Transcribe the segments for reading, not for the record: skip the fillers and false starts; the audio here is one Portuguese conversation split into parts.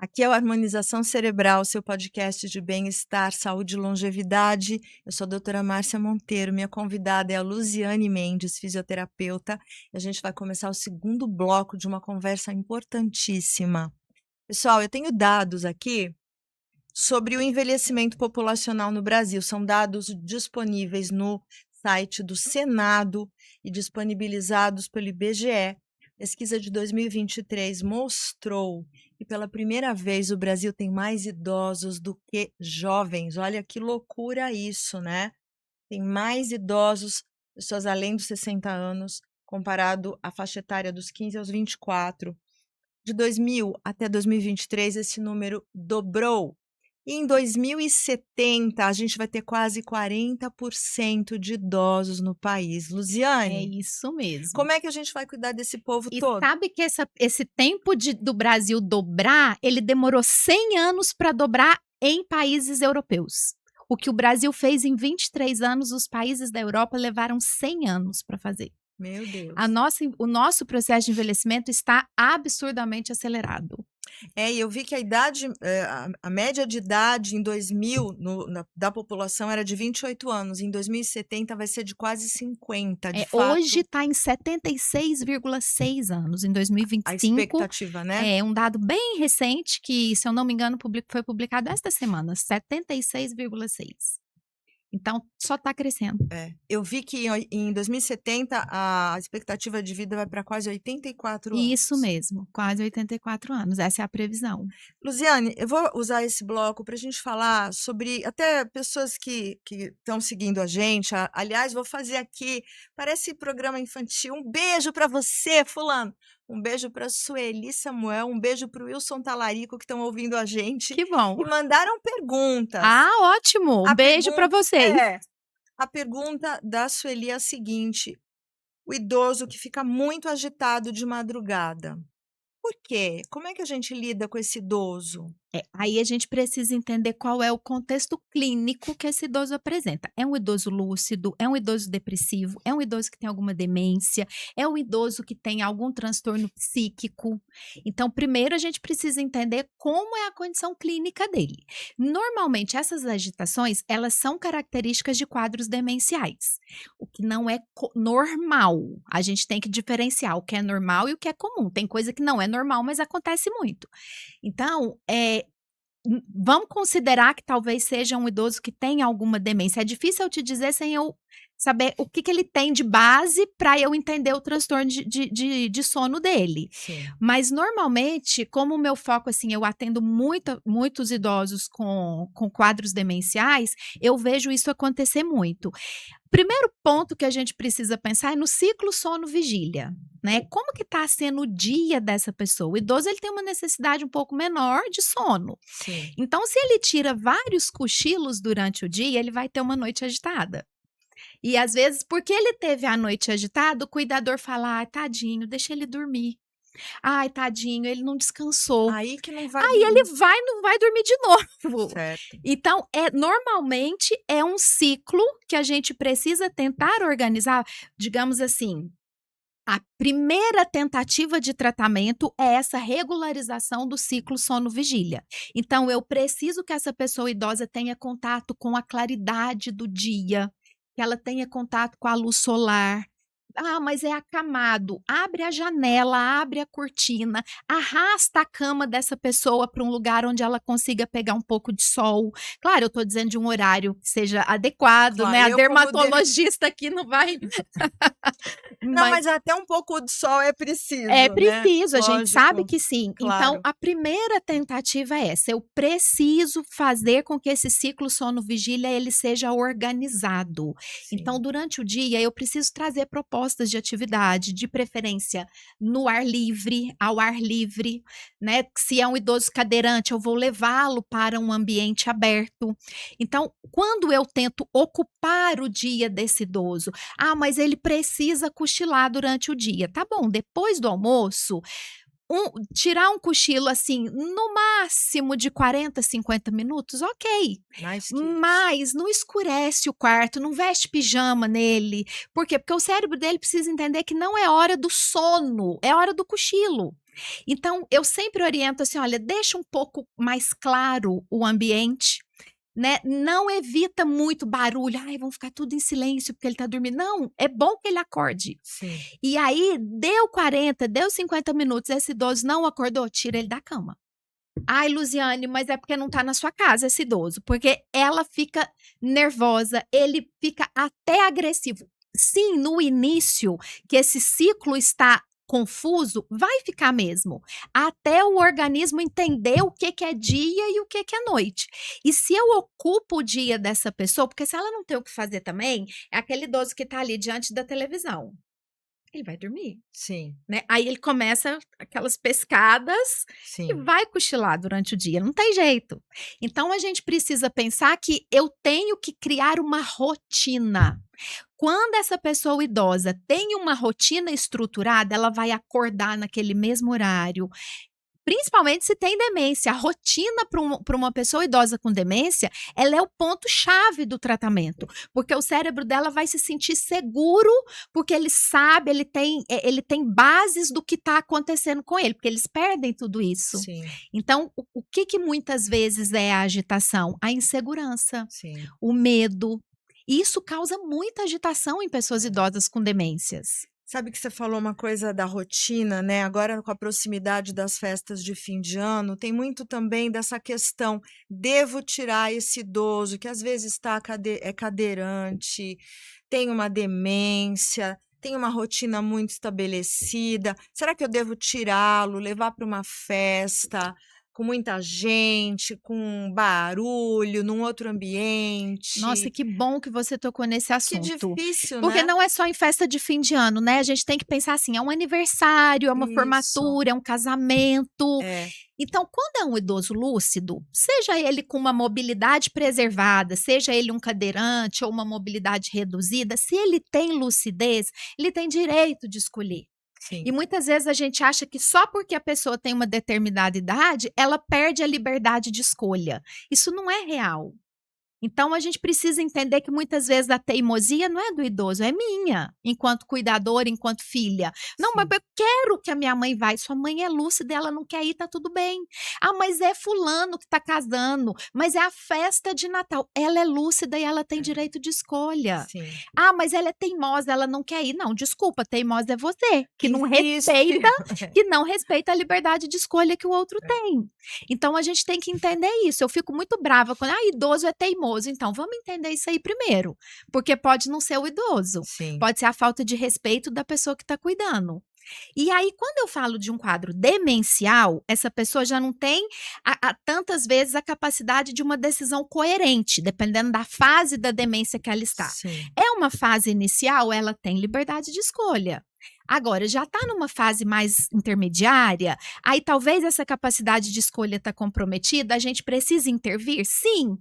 Aqui é o Harmonização Cerebral, seu podcast de bem-estar, saúde e longevidade. Eu sou a doutora Márcia Monteiro, minha convidada é a Luziane Mendes, fisioterapeuta, e a gente vai começar o segundo bloco de uma conversa importantíssima. Pessoal, eu tenho dados aqui sobre o envelhecimento populacional no Brasil. São dados disponíveis no site do Senado e disponibilizados pelo IBGE. Pesquisa de 2023 mostrou que pela primeira vez o Brasil tem mais idosos do que jovens. Olha que loucura isso, né? Tem mais idosos, pessoas além dos 60 anos, comparado à faixa etária dos 15 aos 24. De 2000 até 2023, esse número dobrou. E em 2070, a gente vai ter quase 40% de idosos no país. É Luziane, isso mesmo. como é que a gente vai cuidar desse povo E todo? sabe que esse tempo do Brasil dobrar, ele demorou 100 anos para dobrar em países europeus. O que o Brasil fez em 23 anos, os países da Europa levaram 100 anos para fazer. Meu Deus. O nosso processo de envelhecimento está absurdamente acelerado. E eu vi que a média de idade em 2000 da população era de 28 anos. Em 2070 vai ser de quase 50, de fato. Hoje está em 76,6 anos. Em 2025, a expectativa, né? É um dado bem recente que, se eu não me engano, foi publicado esta semana, 76,6. Então, só está crescendo. Eu vi que em 2070 a expectativa de vida vai para quase 84 anos. Isso mesmo, quase 84 anos. Essa é a previsão. Luziane, eu vou usar esse bloco para a gente falar sobre até pessoas que estão seguindo a gente. Aliás, vou fazer aqui, parece programa infantil, um beijo para você, fulano. Um beijo para Sueli Samuel, um beijo para o Wilson Talarico, que estão ouvindo a gente. Que bom. E mandaram perguntas. Ah, ótimo. Um beijo para vocês. A pergunta da Sueli é a seguinte: o idoso que fica muito agitado de madrugada. Por quê? Como é que a gente lida com esse idoso? Aí a gente precisa entender qual é o contexto clínico que esse idoso apresenta. É um idoso lúcido? É um idoso depressivo? É um idoso que tem alguma demência? É um idoso que tem algum transtorno psíquico? Então, primeiro a gente precisa entender como é a condição clínica dele. Normalmente, essas agitações, elas são características de quadros demenciais, o que não é normal. A gente tem que diferenciar o que é normal e o que é comum. Tem coisa que não é normal, mas acontece muito. Então, vamos considerar que talvez seja um idoso que tem alguma demência. É difícil eu te dizer sem eu saber o que ele tem de base para eu entender o transtorno de sono dele. Sim. Mas, normalmente, como o meu foco, assim, eu atendo muitos idosos com quadros demenciais, eu vejo isso acontecer muito. Primeiro ponto que a gente precisa pensar é no ciclo sono-vigília, né? Como que está sendo o dia dessa pessoa? O idoso, ele tem uma necessidade um pouco menor de sono. Sim. Então, se ele tira vários cochilos durante o dia, ele vai ter uma noite agitada. E, às vezes, porque ele teve a noite agitada, o cuidador fala, tadinho, deixa ele dormir. Ai, tadinho, ele não descansou. Aí que não vai Aí ele não vai dormir de novo. Certo. Então, normalmente é um ciclo que a gente precisa tentar organizar, digamos assim. A primeira tentativa de tratamento é essa regularização do ciclo sono-vigília. Então, eu preciso que essa pessoa idosa tenha contato com a claridade do dia, que ela tenha contato com a luz solar. Ah, mas é acamado. Abre a janela, abre a cortina, arrasta a cama dessa pessoa para um lugar onde ela consiga pegar um pouco de sol. Claro, eu estou dizendo de um horário que seja adequado, Claro, né? A dermatologista aqui não vai. Não, mas até um pouco de sol é preciso. É preciso, né? A gente sabe que sim. Claro. Então, a primeira tentativa é essa. Eu preciso fazer com que esse ciclo sono-vigília ele seja organizado. Sim. Então, durante o dia, eu preciso trazer propostas de atividade, de preferência no ar livre, ao ar livre, né? Se é um idoso cadeirante, eu vou levá-lo para um ambiente aberto. Então, quando eu tento ocupar o dia desse idoso, mas ele precisa cochilar durante o dia. Tá bom, depois do almoço, tirar um cochilo, assim, no máximo de 40, 50 minutos, ok. Mas não escurece o quarto, não veste pijama nele. Por quê? Porque o cérebro dele precisa entender que não é hora do sono, é hora do cochilo. Então, eu sempre oriento assim, olha, deixa um pouco mais claro o ambiente, né? Não evita muito barulho. Ai, vamos ficar tudo em silêncio porque ele tá dormindo. Não, é bom que ele acorde. Sim. E aí, deu 40, deu 50 minutos, esse idoso não acordou, tira ele da cama. Ai, Luziane, mas é porque não tá na sua casa esse idoso. Porque ela fica nervosa, ele fica até agressivo. Sim, no início, que esse ciclo está confuso, vai ficar mesmo. Até o organismo entender o que é dia e o que é noite. E se eu ocupo o dia dessa pessoa, porque se ela não tem o que fazer também, é aquele idoso que tá ali diante da televisão. Ele vai dormir. Sim. Né? Aí ele começa aquelas pescadas Sim. e vai cochilar durante o dia. Não tem jeito. Então a gente precisa pensar que eu tenho que criar uma rotina. Quando essa pessoa idosa tem uma rotina estruturada, ela vai acordar naquele mesmo horário. Principalmente se tem demência. A rotina para uma pessoa idosa com demência, ela é o ponto-chave do tratamento. Porque o cérebro dela vai se sentir seguro, porque ele sabe, ele tem bases do que está acontecendo com ele, porque eles perdem tudo isso. Sim. Então, o que muitas vezes é a agitação? A insegurança, Sim. o medo. E isso causa muita agitação em pessoas idosas com demências. Sabe que você falou uma coisa da rotina, né? Agora, com a proximidade das festas de fim de ano, tem muito também dessa questão: devo tirar esse idoso que às vezes está cadeirante, tem uma demência, tem uma rotina muito estabelecida. Será que eu devo tirá-lo, levar para uma festa com muita gente, com barulho, num outro ambiente? Nossa, que bom que você tocou nesse Que assunto. difícil, Porque né? não é só em festa de fim de ano, né? A gente tem que pensar assim, é um aniversário, é uma Isso. formatura, é um casamento. É. Então, quando é um idoso lúcido, seja ele com uma mobilidade preservada, seja ele um cadeirante ou uma mobilidade reduzida, se ele tem lucidez, ele tem direito de escolher. Sim. E muitas vezes a gente acha que só porque a pessoa tem uma determinada idade, ela perde a liberdade de escolha. Isso não é real. Então, a gente precisa entender que muitas vezes a teimosia não é do idoso, é minha, enquanto cuidadora, enquanto filha. Não, mas eu quero que a minha mãe vá. Sua mãe é lúcida, ela não quer ir, tá tudo bem. Ah, mas é fulano que tá casando, mas é a festa de Natal. Ela é lúcida e ela tem direito de escolha. Sim. Ah, mas ela é teimosa, ela não quer ir. Não, desculpa, teimosa é você, que não Insiste. respeita a liberdade de escolha que o outro tem. Então, a gente tem que entender isso. Eu fico muito brava quando, idoso é teimoso. Então, vamos entender isso aí primeiro, porque pode não ser o idoso, Sim. pode ser a falta de respeito da pessoa que está cuidando. E aí, quando eu falo de um quadro demencial, essa pessoa já não tem tantas vezes a capacidade de uma decisão coerente, dependendo da fase da demência que ela está. Sim. É uma fase inicial, ela tem liberdade de escolha. Agora, já está numa fase mais intermediária, aí talvez essa capacidade de escolha está comprometida, a gente precisa intervir? Sim.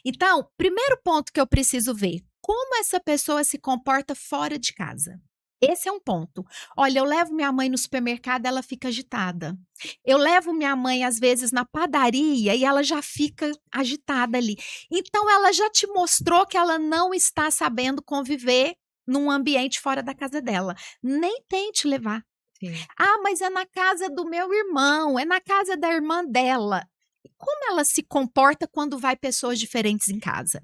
Então, primeiro ponto que eu preciso ver, como essa pessoa se comporta fora de casa. Esse é um ponto. Olha, eu levo minha mãe no supermercado, ela fica agitada. Eu levo minha mãe, às vezes, na padaria e ela já fica agitada ali. Então, ela já te mostrou que ela não está sabendo conviver num ambiente fora da casa dela. Nem tente levar. Sim. Ah, mas é na casa do meu irmão, é na casa da irmã dela. Como ela se comporta quando vai pessoas diferentes em casa?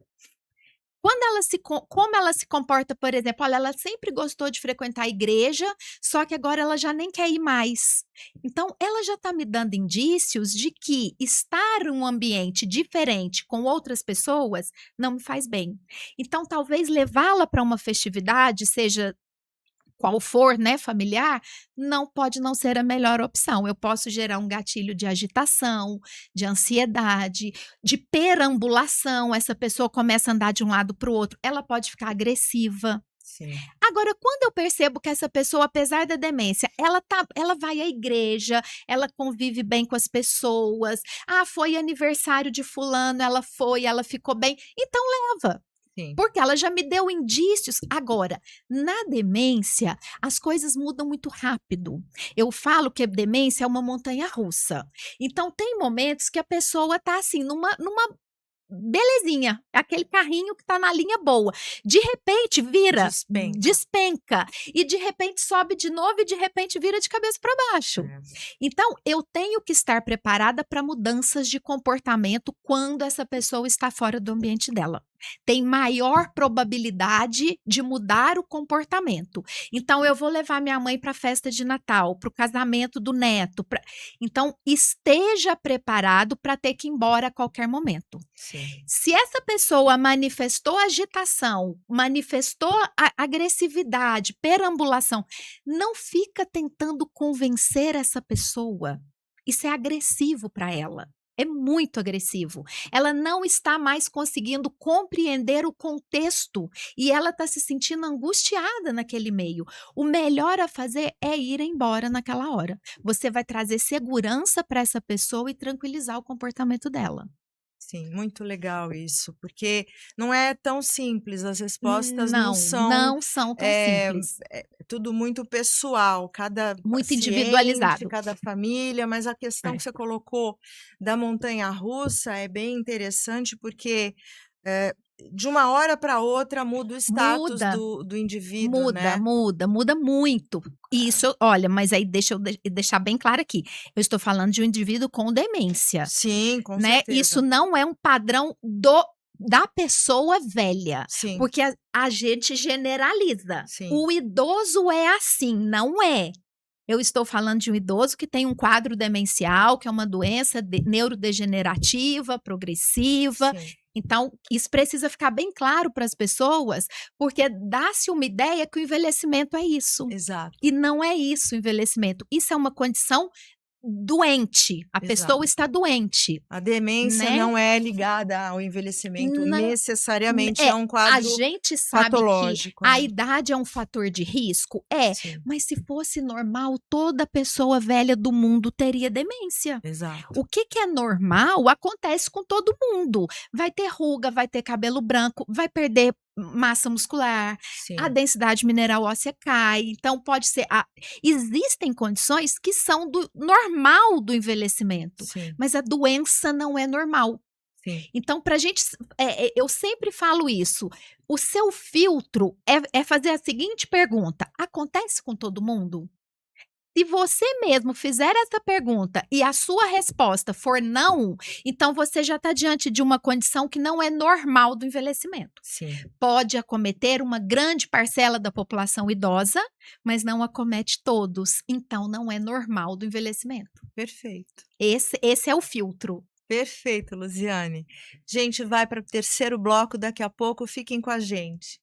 Como ela se comporta, por exemplo, olha, ela sempre gostou de frequentar a igreja, só que agora ela já nem quer ir mais. Então, ela já está me dando indícios de que estar em um ambiente diferente com outras pessoas não me faz bem. Então, talvez levá-la para uma festividade, seja qual for, né, familiar, pode não ser a melhor opção. Eu posso gerar um gatilho de agitação, de ansiedade, de perambulação. Essa pessoa começa a andar de um lado para o outro, ela pode ficar agressiva. Sim. Agora, quando eu percebo que essa pessoa, apesar da demência, ela vai à igreja, ela convive bem com as pessoas, foi aniversário de fulano, ela foi, ela ficou bem, então leva. Sim. Porque ela já me deu indícios. Agora, na demência, as coisas mudam muito rápido. Eu falo que a demência é uma montanha-russa. Então, tem momentos que a pessoa tá assim, numa belezinha, aquele carrinho que tá na linha boa. De repente vira, Despenca. despenca, e de repente sobe de novo e de repente vira de cabeça para baixo. É. Então, eu tenho que estar preparada para mudanças de comportamento quando essa pessoa está fora do ambiente dela. Tem maior probabilidade de mudar o comportamento. Então, eu vou levar minha mãe para a festa de Natal, para o casamento do neto. Então, esteja preparado para ter que ir embora a qualquer momento. Sim. Se essa pessoa manifestou agitação, manifestou agressividade, perambulação, não fica tentando convencer essa pessoa. Isso é agressivo para ela. É muito agressivo. Ela não está mais conseguindo compreender o contexto e ela está se sentindo angustiada naquele meio. O melhor a fazer é ir embora naquela hora. Você vai trazer segurança para essa pessoa e tranquilizar o comportamento dela. Sim, muito legal isso, porque não é tão simples, as respostas não Não, são, não são tão simples. é tudo muito pessoal, cada Muito paciente, individualizado. cada família, mas a questão É. que você colocou da montanha-russa é bem interessante, porque de uma hora para outra muda o status Muda, do indivíduo, né? muda muito. Isso, olha, mas aí deixa eu deixar bem claro aqui. Eu estou falando de um indivíduo com demência, Sim, com né? certeza. Isso não é um padrão da pessoa velha, Sim, porque a gente generaliza. sim, O idoso é assim, não é. Eu estou falando de um idoso que tem um quadro demencial, que é uma doença neurodegenerativa, progressiva. sim, Então, isso precisa ficar bem claro para as pessoas, porque dá-se uma ideia que o envelhecimento é isso. exato, E não é isso o envelhecimento. Isso é uma condição doente. A pessoa exato. está doente, A demência né? não é ligada ao envelhecimento Não, necessariamente, é um a quadro gente sabe que patológico, a né? idade é um fator de risco? É, Sim, mas se fosse normal, toda pessoa velha do mundo teria demência. exato. O que é normal acontece com todo mundo. Vai ter ruga, vai ter cabelo branco, vai perder massa muscular, Sim, a densidade mineral óssea cai. Então, pode ser. Existem condições que são do normal do envelhecimento, sim, mas a doença não é normal. sim, Então, para a gente, eu sempre falo isso. O seu filtro é fazer a seguinte pergunta: acontece com todo mundo? Se você mesmo fizer essa pergunta e a sua resposta for não, então você já está diante de uma condição que não é normal do envelhecimento. sim. Pode acometer uma grande parcela da população idosa, mas não acomete todos. Então, não é normal do envelhecimento. Perfeito. Esse é o filtro. Perfeito, Luziane. Gente, vai para o terceiro bloco daqui a pouco, fiquem com a gente.